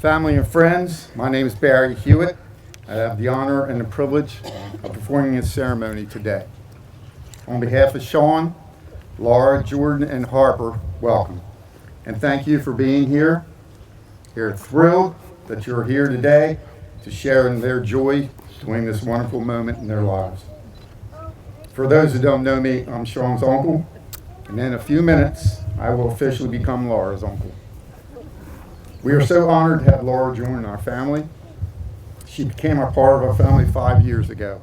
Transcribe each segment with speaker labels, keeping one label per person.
Speaker 1: Family and friends, my name is Barry Hewitt. I have the honor and the privilege of performing this ceremony today. On behalf of Shawn, Laura, Jordan, and Harper, welcome. And thank you for being here. We're thrilled that you're here today to share in their joy during this wonderful moment in their lives. For those who don't know me, I'm Shawn's uncle, and in a few minutes, I will officially become Laura's uncle. We are so honored to have Laura join our family. She became a part of our family 5 years ago.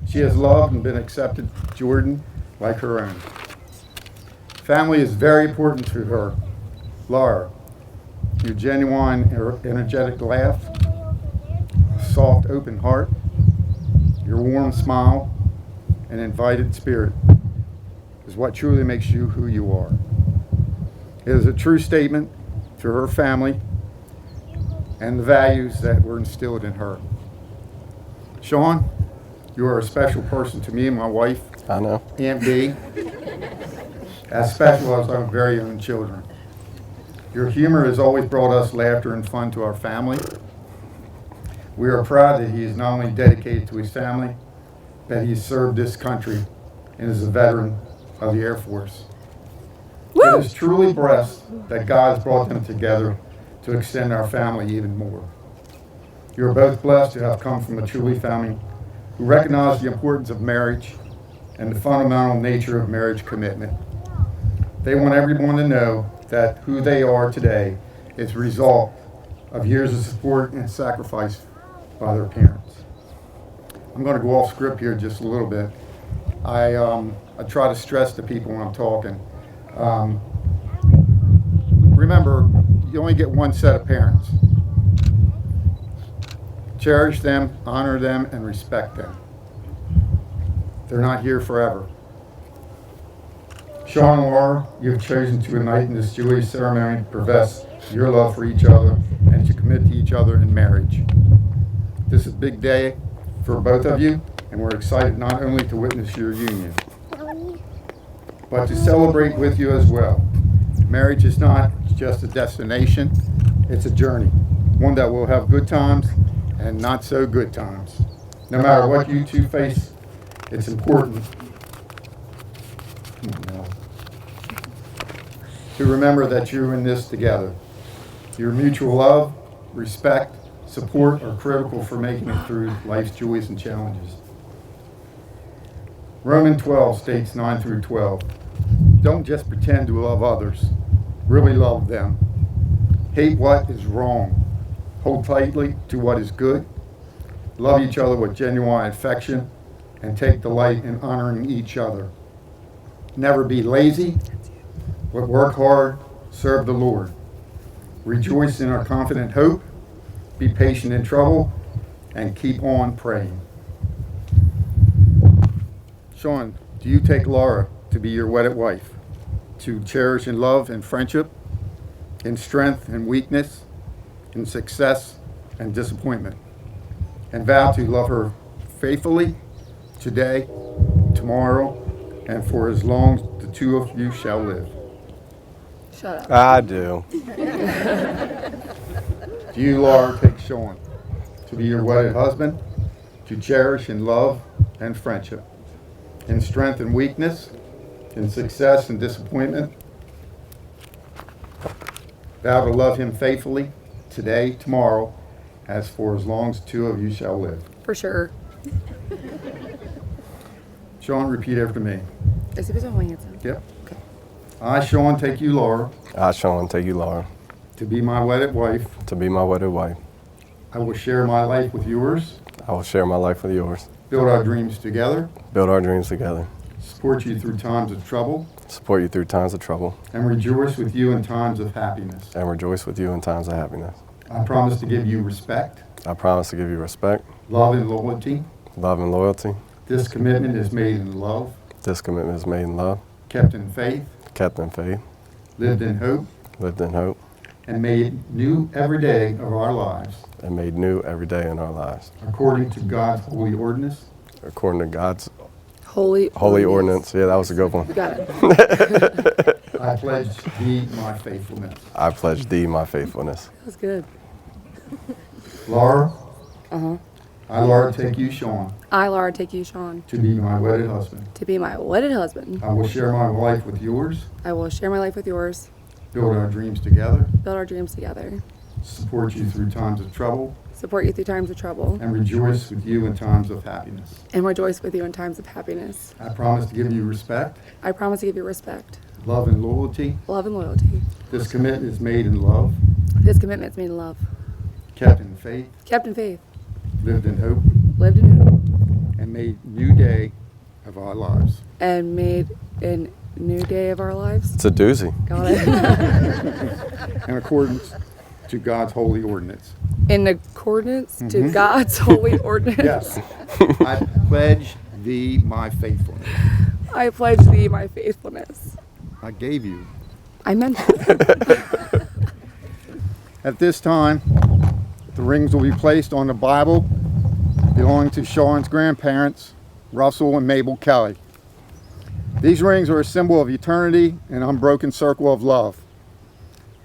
Speaker 1: She has loved and been accepted Jordan like her own. Family is very important to her. Laura, your genuine, energetic laugh, soft, open heart, your warm smile, and invited spirit is what truly makes you who you are. It is a true statement to her family and the values that were instilled in her. Shawn, you are a special person to me and my wife,
Speaker 2: I know.
Speaker 1: Aunt B, as special as our very own children. Your humor has always brought us laughter and fun to our family. We are proud that he is not only dedicated to his family, but he has served this country and is a veteran of the Air Force. Woo! It is truly blessed that God has brought them together to extend our family even more. You are both blessed to have come from a truly family who recognize the importance of marriage and the fundamental nature of marriage commitment. They want everyone to know that who they are today is a result of years of support and sacrifice by their parents. I'm going to go off script here just a little bit. I try to stress to people when I'm talking. Remember, you only get one set of parents. Cherish them, honor them, and respect them. They're not here forever. Shawn and Laura, you have chosen to unite in this joyous ceremony to profess your love for each other and to commit to each other in marriage. This is a big day for both of you, and we're excited not only to witness your union, but to celebrate with you as well. Marriage is not just a destination, it's a journey, one that will have good times and not so good times. No matter what you two face, it's important to remember that you're in this together. Your mutual love, respect, support are critical for making it through life's joys and challenges. Romans 12 states 9 through 12. Don't just pretend to love others, really love them. Hate what is wrong. Hold tightly to what is good. Love each other with genuine affection and take delight in honoring each other. Never be lazy, but work hard, serve the Lord. Rejoice in our confident hope, be patient in trouble, and keep on praying. Shawn, do you take Laura to be your wedded wife, to cherish in love and friendship, in strength and weakness, in success and disappointment, and vow to love her faithfully today, tomorrow, and for as long as the two of you shall live?
Speaker 3: Shut up.
Speaker 2: I do.
Speaker 1: Do you, Laura, take Shawn to be your wedded husband, to cherish in love and friendship, in strength and weakness, in success and disappointment? Vow to love him faithfully today, tomorrow, as for as long as the two of you shall live.
Speaker 3: For sure.
Speaker 1: Shawn, repeat after me.
Speaker 3: Yep.
Speaker 1: Okay. I, Shawn, take you, Laura,
Speaker 2: I, Shawn, take you, Laura,
Speaker 1: to be my wedded wife.
Speaker 2: to be my wedded wife.
Speaker 1: I will share my life with yours,
Speaker 2: I will share my life with yours,
Speaker 1: build our dreams together,
Speaker 2: build our dreams together,
Speaker 1: support you through times of trouble,
Speaker 2: support you through times of trouble,
Speaker 1: and rejoice with you in times of happiness.
Speaker 2: and rejoice with you in times of happiness.
Speaker 1: I promise to give you respect,
Speaker 2: I promise to give you respect,
Speaker 1: love, and loyalty.
Speaker 2: love, and loyalty.
Speaker 1: This commitment is made in love,
Speaker 2: This commitment is made in love,
Speaker 1: kept in faith,
Speaker 2: kept in faith,
Speaker 1: lived in hope,
Speaker 2: lived in hope,
Speaker 1: and made new every day of our lives,
Speaker 2: and made new every day in our lives,
Speaker 1: according to God's holy ordinance.
Speaker 2: according to God's
Speaker 3: Holy
Speaker 2: ordinance. Yeah, that was a good one.
Speaker 3: You got it.
Speaker 1: I pledge thee my faithfulness.
Speaker 2: I pledge thee my faithfulness.
Speaker 3: That was good.
Speaker 1: Laura. I, Laura, take you, Shawn,
Speaker 3: I, Laura, take you, Shawn,
Speaker 1: to be my wedded husband.
Speaker 3: to be my wedded husband.
Speaker 1: I will share my life with yours,
Speaker 3: I will share my life with yours,
Speaker 1: build our dreams together,
Speaker 3: build our dreams together,
Speaker 1: support you through times of trouble,
Speaker 3: support you through times of trouble,
Speaker 1: and rejoice with you in times of happiness.
Speaker 3: and rejoice with you in times of happiness.
Speaker 1: I promise to give you respect,
Speaker 3: I promise to give you respect,
Speaker 1: love, and loyalty.
Speaker 3: love, and loyalty.
Speaker 1: This commitment is made in love,
Speaker 3: This commitment is made in love,
Speaker 1: kept in faith,
Speaker 3: kept in faith,
Speaker 1: lived in hope,
Speaker 3: lived in hope,
Speaker 1: and made new day of our lives.
Speaker 3: and made a new day of our lives.
Speaker 2: It's a doozy.
Speaker 3: Got it?
Speaker 1: In accordance to God's holy ordinance.
Speaker 3: In accordance to God's holy ordinance.
Speaker 1: Yes. I pledge thee my faithfulness.
Speaker 3: I pledge thee my faithfulness.
Speaker 1: I gave you.
Speaker 3: I meant it.
Speaker 1: At this time, the rings will be placed on the Bible belonging to Shawn's grandparents, Russell and Mabel Kelly. These rings are a symbol of eternity and unbroken circle of love.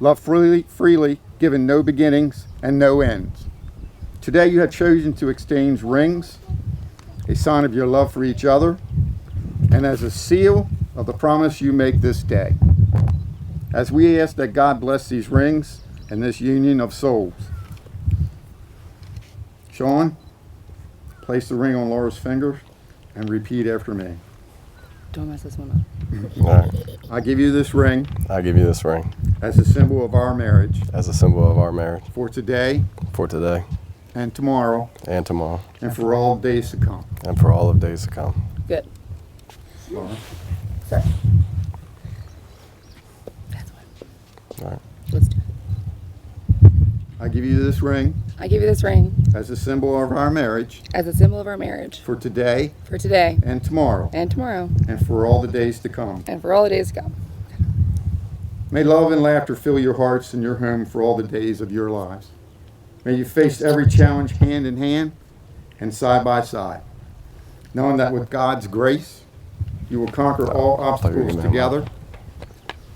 Speaker 1: Love freely, given no beginnings and no ends. Today you have chosen to exchange rings, a sign of your love for each other, and as a seal of the promise you make this day. As we ask that God bless these rings and this union of souls. Shawn, place the ring on Laura's finger and repeat after me.
Speaker 3: Don't mess this one up.
Speaker 2: All right.
Speaker 1: I give you this ring
Speaker 2: I give you this ring
Speaker 1: as a symbol of our marriage
Speaker 2: as a symbol of our marriage
Speaker 1: for today
Speaker 2: for today
Speaker 1: and tomorrow
Speaker 2: and tomorrow
Speaker 1: and for all days to come.
Speaker 2: and for all of days to come.
Speaker 3: Good.
Speaker 1: Laura.
Speaker 3: Sorry. That's what.
Speaker 2: All right.
Speaker 3: Let's do it.
Speaker 1: I give you this ring
Speaker 3: I give you this ring
Speaker 1: as a symbol of our marriage
Speaker 3: as a symbol of our marriage
Speaker 1: for today
Speaker 3: for today
Speaker 1: and tomorrow
Speaker 3: and tomorrow
Speaker 1: and for all the days to come.
Speaker 3: and for all the days to come.
Speaker 1: May love and laughter fill your hearts and your home for all the days of your lives. May you face every challenge hand in hand and side by side, knowing that with God's grace, you will conquer all obstacles together.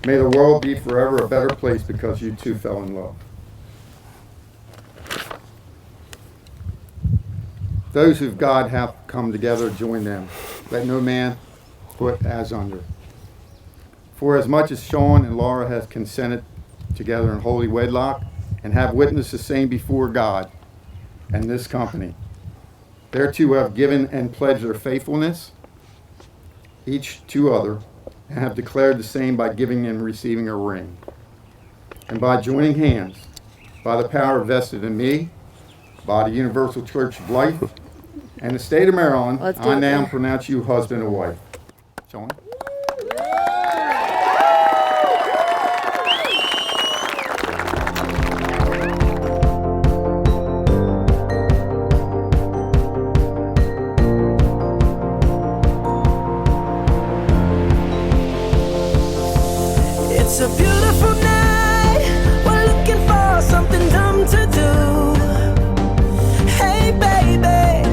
Speaker 1: May the world be forever a better place because you two fell in love. Those who God hath come together, join them. Let no man put as under. For as much as Shawn and Laura has consented together in holy wedlock and have witnessed the same before God and this company, thereto have given and pledged their faithfulness, each to other, and have declared the same by giving and receiving a ring. And by joining hands, by the power vested in me, by the Universal Church of Life, and the state of Maryland,
Speaker 3: Let's do
Speaker 1: I
Speaker 3: it
Speaker 1: now
Speaker 3: then.
Speaker 1: pronounce you husband and wife. Shawn?
Speaker 4: It's a beautiful night. We're looking for something dumb to do. Hey, baby,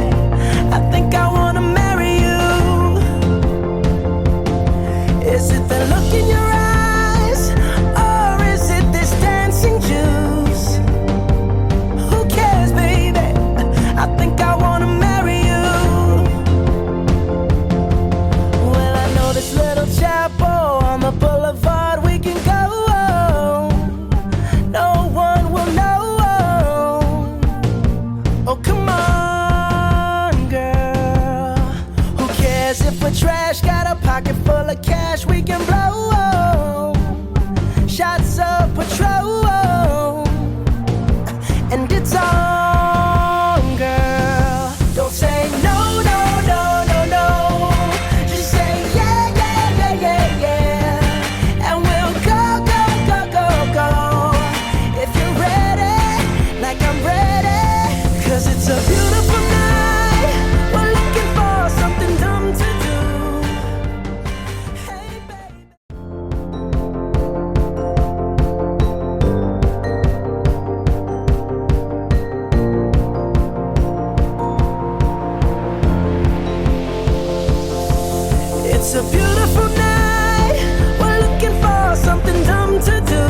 Speaker 4: I think I wanna marry you. Is it the look in your eyes, or is it this dancing juice? Who cares, baby? I think I wanna marry you. Well, I know this little chapel on the boulevard we can go. No one will know. Oh, come on, girl. Who cares if we're trash? Got a pocket full of cash we can blow. Shots of Patrol, and it's on, girl. Don't say no, no, no, no, no. Just say yeah, yeah, yeah, yeah, yeah. And we'll go, go, go, go, go. If you're ready, like I'm ready. 'Cause it's a beautiful night. We're looking for something dumb to do. Hey, baby. It's a beautiful night. We're looking for something dumb to do.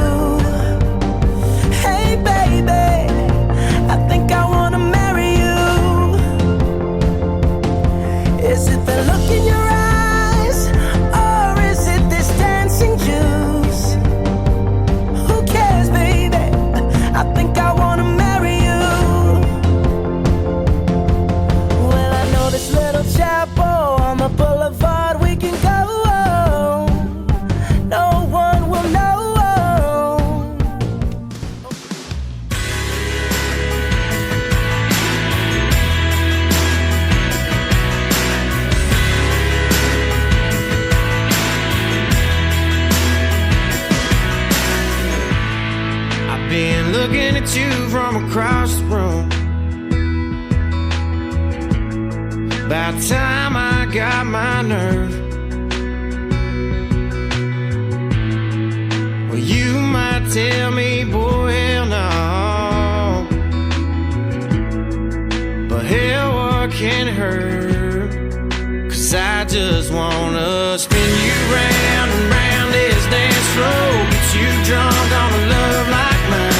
Speaker 4: Hey, baby,
Speaker 5: from across the room. About time I got my nerve. Well, you might tell me, boy, hell no, but hell, what can it hurt? 'Cause I just wanna spin you round and round this dance floor. Get you drunk on a love like mine.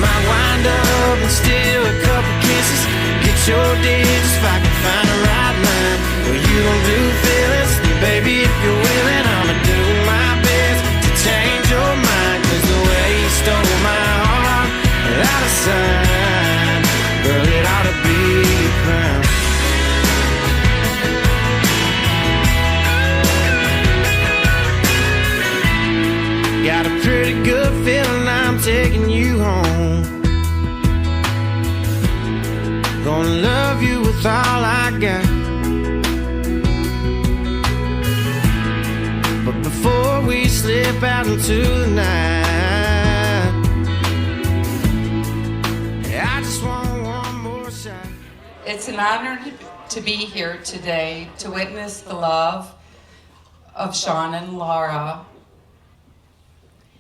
Speaker 5: Might wind up and steal a couple kisses. Get your digits if I can find the right line. Well, you don't do feelings, baby, if you're willing, I'ma do my best to change your mind. 'Cause the way you stole my heart out of sight, girl, it ought to be a crime. Got a pretty good feeling I'm taking you home. Gonna love you with all I got. But before we slip out into the night, I just want one more shot.
Speaker 6: It's an honor to be here today to witness the love of Shawn and Laura.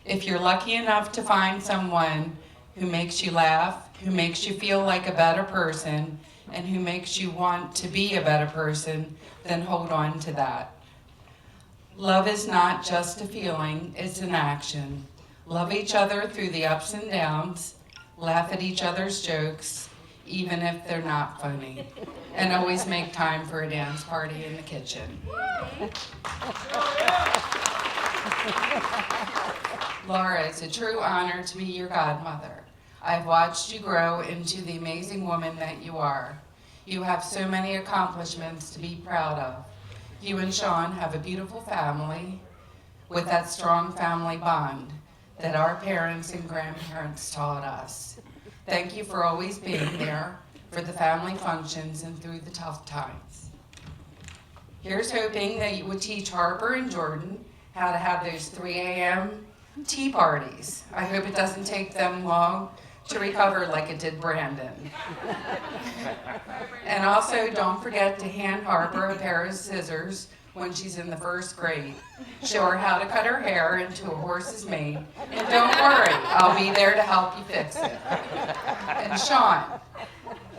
Speaker 6: If you're lucky enough to find someone who makes you laugh, who makes you feel like a better person, and who makes you want to be a better person, then hold on to that. Love is not just a feeling, it's an action. Love each other through the ups and downs, laugh at each other's jokes, even if they're not funny, and always make time for a dance party in the kitchen. Laura, it's a true honor to be your godmother. I've watched you grow into the amazing woman that you are. You have so many accomplishments to be proud of. You and Shawn have a beautiful family with that strong family bond that our parents and grandparents taught us. Thank you for always being there for the family functions and through the tough times. Here's hoping that you would teach Harper and Jordan how to have those 3 a.m. tea parties. I hope it doesn't take them long to recover like it did Brandon. And also, don't forget to hand Harper a pair of scissors when she's in the 1st grade. Show her how to cut her hair into a horse's mane. And don't worry, I'll be there to help you fix it. And Shawn,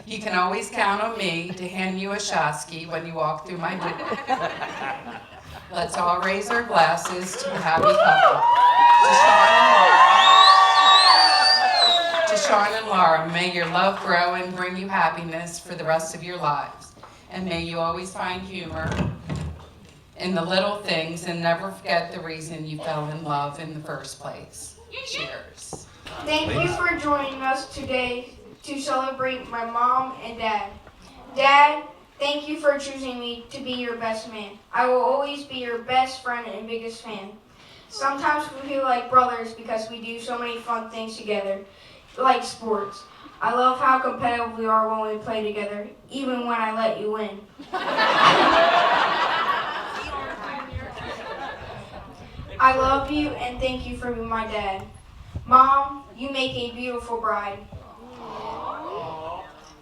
Speaker 6: you can always count on me to hand you a shosky when you walk through my door. Let's all raise our glasses to the happy couple. To Shawn and Laura, may your love grow and bring you happiness for the rest of your lives. And may you always find humor in the little things and never forget the reason you fell in love in the first place. Cheers.
Speaker 7: Thank you for joining us today to celebrate my mom and dad. Dad, thank you for choosing me to be your best man. I will always be your best friend and biggest fan. Sometimes we feel like brothers because we do so many fun things together, like sports. I love how competitive we are when we play together, even when I let you win. I love you and thank you for being my dad. Mom, you make a beautiful bride.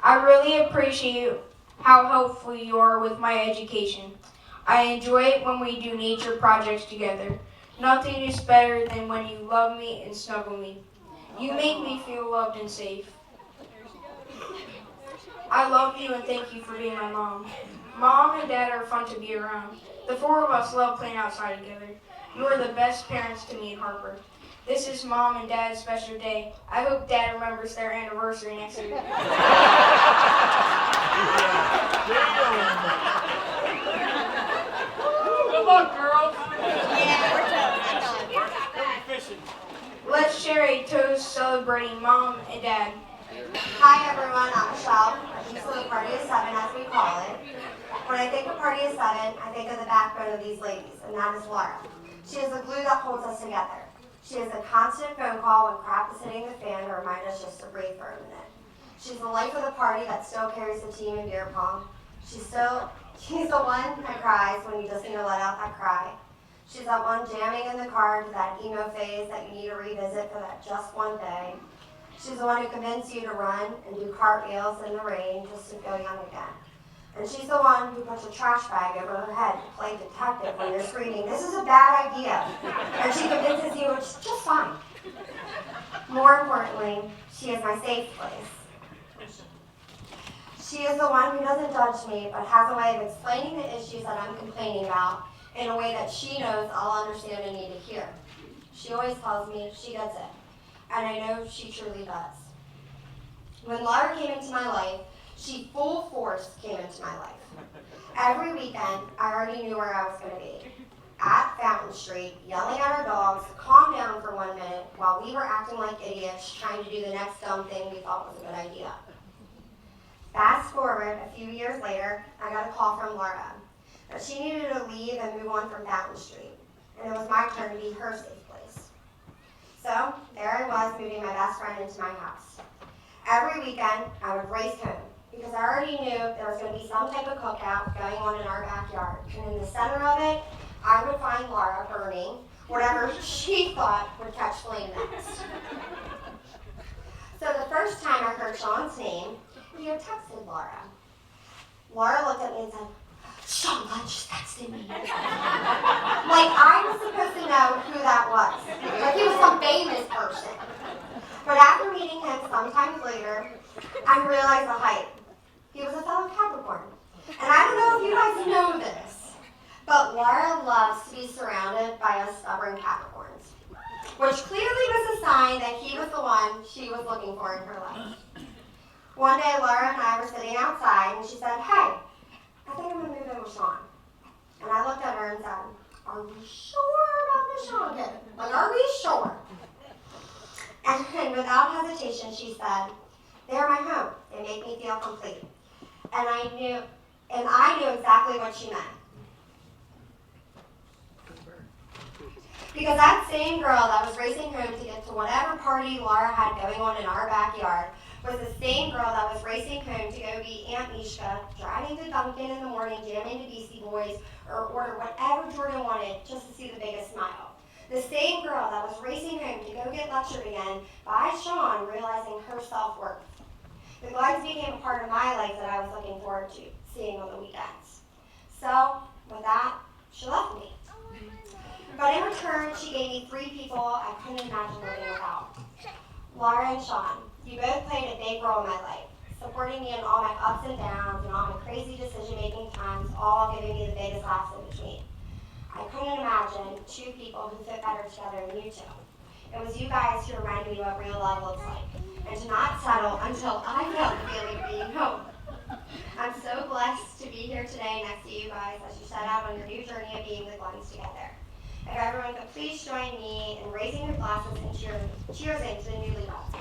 Speaker 7: I really appreciate how helpful you are with my education. I enjoy it when we do nature projects together. Nothing is better than when you love me and snuggle me. You make me feel loved and safe. I love you and thank you for being my mom. Mom and Dad are fun to be around. The 4 of us love playing outside together. You are the best parents to me and Harper. This is Mom and Dad's special day. I hope Dad remembers their anniversary next year.
Speaker 8: Good luck, girls.
Speaker 7: Let's share a toast celebrating Mom and Dad.
Speaker 9: Hi everyone, I'm Michelle. This is the Party of 7 as we call it. When I think of Party of 7, I think of the backbone of these ladies, and that is Laura. She is the glue that holds us together. She is a constant phone call when crap is hitting the fan to remind us just to breathe for a minute. She's the life of the party that still carries the team in beer pong. She's the one that cries when you just need to let out that cry. She's that one jamming in the car to that emo phase that you need to revisit for that just one day. She's the one who convinced you to run and do cartwheels in the rain just to feel young again. And she's the one who puts a trash bag over her head to play detective when you're screaming, "This is a bad idea." And she convinces you it's just fine. More importantly, she is my safe place. She is the one who doesn't judge me, but has a way of explaining the issues that I'm complaining about in a way that she knows I'll understand and need to hear. She always tells me she gets it, and I know she truly does. When Laura came into my life, she full force came into my life. Every weekend, I already knew where I was going to be. At Fountain Street, yelling at our dogs to calm down for 1 minute while we were acting like idiots trying to do the next dumb thing we thought was a good idea. Fast forward a few years later, I got a call from Laura that she needed to leave and move on from Fountain Street, and it was my turn to be her safe place. So there I was, moving my best friend into my house. Every weekend, I would race home because I already knew there was going to be some type of cookout going on in our backyard, and in the center of it, I would find Laura burning whatever she thought would catch flame next. So the first time I heard Shawn's name, he had texted Laura. Laura looked at me and said, "Shawn just texted me." Like I was supposed to know who that was. Like he was some famous person. But after meeting him sometimes later, I realized the hype. He was a fellow Capricorn. And I don't know if you guys know this, but Laura loves to be surrounded by us stubborn Capricorns, which clearly was a sign that he was the one she was looking for in her life. One day, Laura and I were sitting outside, and she said, "Hey, I think I'm going to move in with Shawn." And I looked at her and said, "Are we sure about this Shawn kid? Like, are we sure?" And without hesitation, she said, "They're my home. They make me feel complete." And I knew exactly what she meant. Because that same girl that was racing home to get to whatever party Laura had going on in our backyard was the same girl that was racing home to go be Aunt Mishka, driving to Dunkin' in the morning, jamming to Beastie Boys, or order whatever Jordan wanted just to see the biggest smile. The same girl that was racing home to go get lectured again by Shawn, realizing her self-worth. The Glens became a part of my life that I was looking forward to seeing on the weekends. So, with that, she left me. But in return, she gave me 3 people I couldn't imagine living without. Laura and Shawn, you both played a big role in my life, supporting me in all my ups and downs and all my crazy decision-making times, all giving me the biggest laughs in between. I couldn't imagine 2 people who fit better together than you 2. It was you guys who reminded me what real love looks like, and to not settle until I felt the feeling of being home. I'm so blessed to be here today next to you guys as you set out on your new journey of being the Glens together. If everyone could please join me in raising your glasses and cheers into the newly blessed.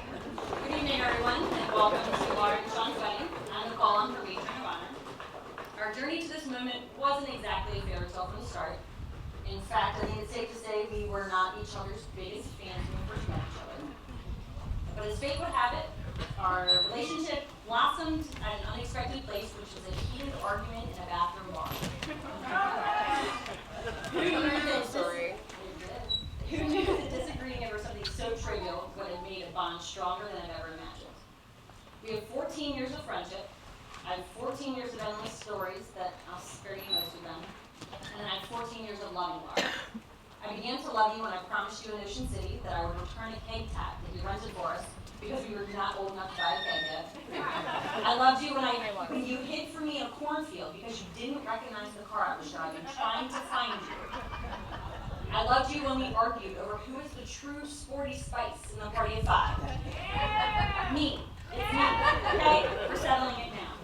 Speaker 8: Good evening, everyone, and welcome to Laura and Shawn's wedding. I'm Nicole, I'm her patron of honor. Our journey to this moment wasn't exactly a fairy tale from the start. In fact, I think it's safe to say we were not each other's biggest fans when we first met each other. But as fate would have it, our relationship blossomed at an unexpected place, which was a heated argument in a bathroom bar. Who knew that disagreeing over something so trivial would have made a bond stronger than I've ever imagined? We have 14 years of friendship. I have 14 years of endless stories that I'll spare you most of them. And then I have 14 years of loving Laura. I began to love you when I promised you in Ocean City that I would return a keg tap that you rented for us because we were not old enough to buy a keg yet. I loved you when you hid from me in a cornfield because you didn't recognize the car I was driving, trying to find you. I loved you when we argued over who is the true sporty spice in the party of 5. Me. It's me. Okay? We're settling it now.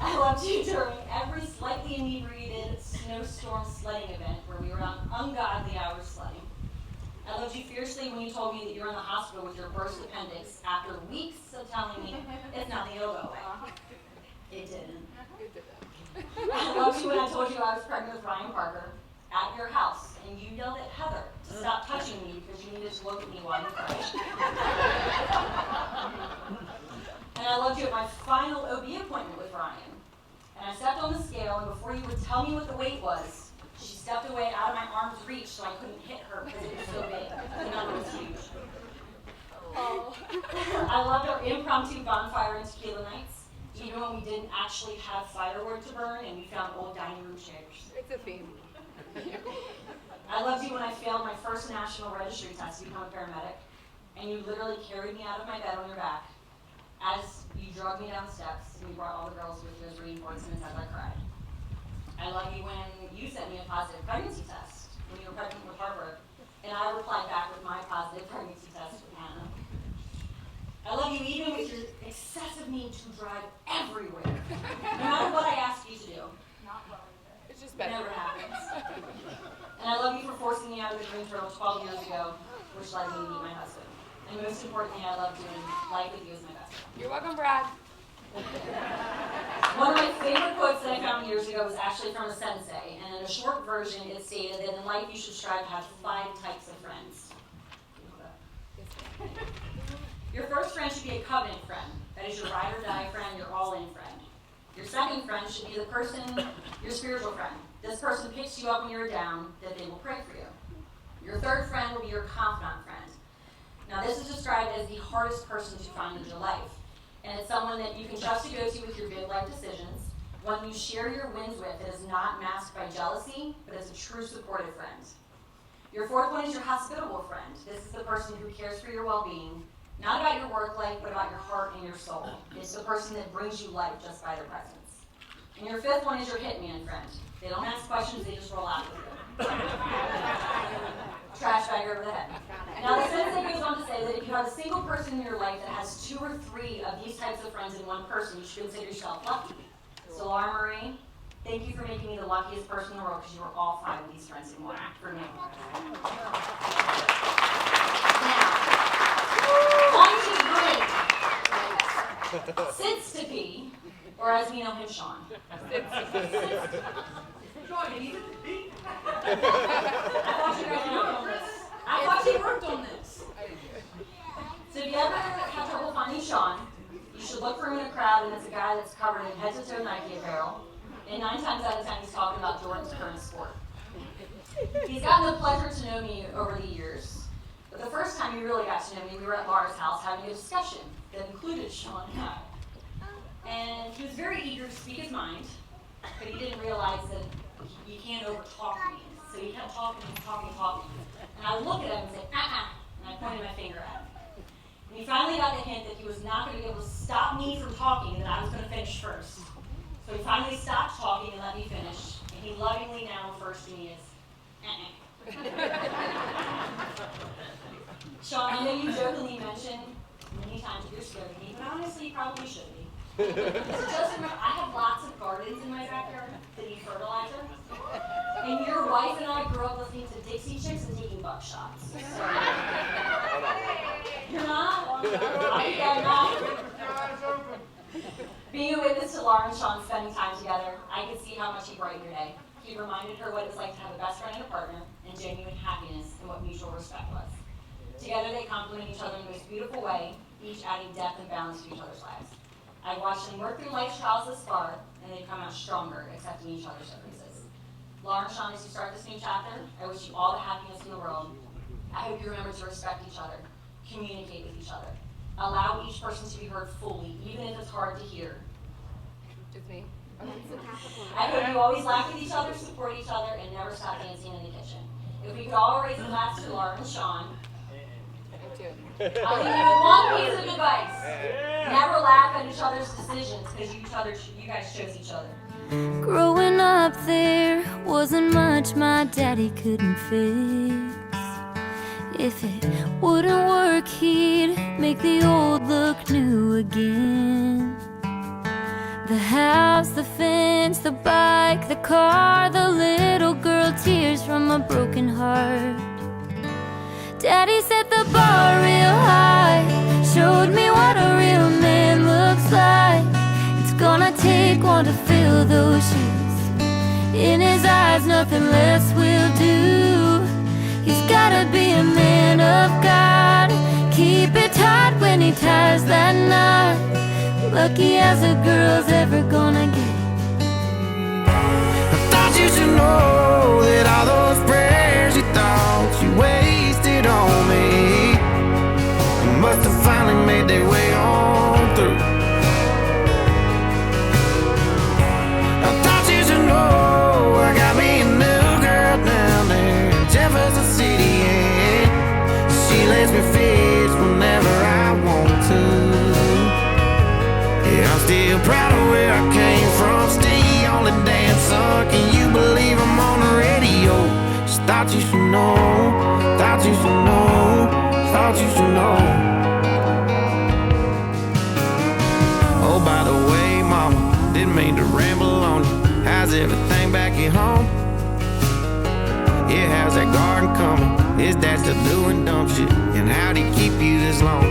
Speaker 8: I loved you during every slightly inebriated snowstorm sledding event where we were on ungodly hours sledding. I loved you fiercely when you told me that you were in the hospital with your burst appendix after weeks of telling me it's nothing, it'll go away. It didn't. I loved you when I told you I was pregnant with Ryan Parker at your house, and you yelled at Heather to stop touching me because you needed to look at me while you cried. And I loved you at my final OB appointment with Ryan. And I stepped on the scale, and before you would tell me what the weight was, she stepped away out of my arm's reach so I couldn't hit her because it was so big. The number was huge. I loved our impromptu bonfire and tequila nights, even when we didn't actually have firewood to burn and we found old dining room chairs.
Speaker 3: It's a theme.
Speaker 8: I loved you when I failed my first national registry test to become a paramedic, and you literally carried me out of my bed on your back as you drugged me down the steps and you brought all the girls with you as reinforcements as I cried. I love you when you sent me a positive pregnancy test when you were pregnant with Harper, and I replied back with my positive pregnancy test with Hannah. I love you even with your excessive need to drive everywhere, no matter what I ask you to do.
Speaker 3: It's just
Speaker 8: It
Speaker 3: better.
Speaker 8: never happens. And I love you for forcing me out of the Green Turtle 12 years ago, which led me to meet my husband. And most importantly, I love doing life with you as my best friend.
Speaker 3: You're welcome, Brad.
Speaker 8: One of my favorite quotes that I found years ago was actually from a sensei, and in a short version, it stated that in life you should strive to have 5 types of friends. Your first friend should be a covenant friend. That is your ride or die friend, your all-in friend. Your second friend should be the person, your spiritual friend. This person picks you up when you're down, that they will pray for you. Your third friend will be your confidant friend. Now this is described as the hardest person to find in your life. And it's someone that you can trust to go to with your big life decisions, one you share your wins with that is not masked by jealousy, but is a true supportive friend. Your fourth one is your hospitable friend. This is the person who cares for your well-being, not about your work life, but about your heart and your soul. It's the person that brings you life just by their presence. And your fifth one is your hitman friend. They don't ask questions, they just roll out with you. Trash bag over the head. Now the sensei goes on to say that if you have a single person in your life that has 2 or 3 of these types of friends in one person, you should consider yourself lucky. So Laura Marie, thank you for making me the luckiest person in the world because you were all 5 of these friends in one for me. Now, on to grade. Sits to be, or as we know him, Shawn. I thought you worked on this. So if you ever have trouble finding Shawn, you should look for him in a crowd, and it's a guy that's covered in head-to-toe Nike apparel. And 9 times out of 10, he's talking about Jordan's current sport. He's gotten the pleasure to know me over the years. But the first time he really got to know me, we were at Laura's house having a discussion that included Shawn and I. And he was very eager to speak his mind, but he didn't realize that you can't over-talk me. So he kept talking and talking and talking. And I would look at him and say, and I pointed my finger at him. And he finally got the hint that he was not going to be able to stop me from talking and that I was going to finish first. So he finally stopped talking and let me finish. And he lovingly now refers to me as, Shawn, I know you jokingly mentioned many times that you're scared of me, but honestly, you probably should be. So just remember, I have lots of gardens in my backyard that need fertilizer. And your wife and I grew up listening to Dixie Chicks and taking buckshots. So, you're not? I'm not. Being a witness to Laura and Shawn spending time together, I could see how much he brightened your day. He reminded her what it's like to have a best friend and a partner, and genuine happiness and what mutual respect was. Together they complement each other in the most beautiful way, each adding depth and balance to each other's lives. I watched them work through life's trials this far, and they've come out stronger, accepting each other's differences. Laura and Shawn, as you start this new chapter, I wish you all the happiness in the world. I hope you remember to respect each other, communicate with each other, allow each person to be heard fully, even if it's hard to hear.
Speaker 3: It's me.
Speaker 8: I hope you always laugh with each other, support each other, and never stop dancing in the kitchen. If we could all raise a glass to Laura and Shawn, I'll leave you with one piece of advice. Never laugh at each other's decisions because you guys chose each other.
Speaker 4: Growing up there wasn't much my daddy couldn't fix. If it wouldn't work, he'd make the old look new again. The house, the fence, the bike, the car, the little girl, tears from a broken heart. Daddy set the bar real high, showed me what a real man looks like. It's gonna take one to fill those shoes. In his eyes, nothing less will do. He's gotta be a man of God. Keep it tight when he ties that knot. Lucky as a girl's ever gonna get.
Speaker 5: I thought you should know that all those prayers you thought you wasted on me, you must have still proud of where I came from. Stay on the dance floor. Can you believe I'm on the radio? Just thought you should know. Thought you should know. Thought you should know. Oh, by the way, mama, didn't mean to ramble on you. How's everything back at home? Yeah, how's that garden coming? Is that still doing, don't you? And how'd he keep you this long?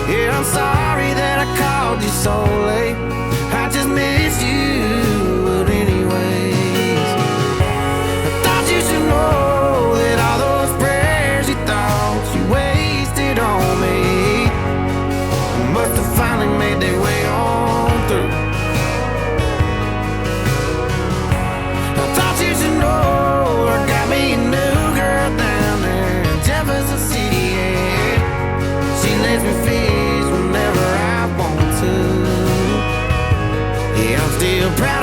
Speaker 5: Yeah, I'm sorry that I called you so late. I just miss you, but anyways, I thought you should know that all those prayers you thought you wasted on me must have finally made their way on through. I thought you should know I got me a new girl down there in Jefferson City, yeah. She lets me fish whenever I want to. Yeah, I'm still proud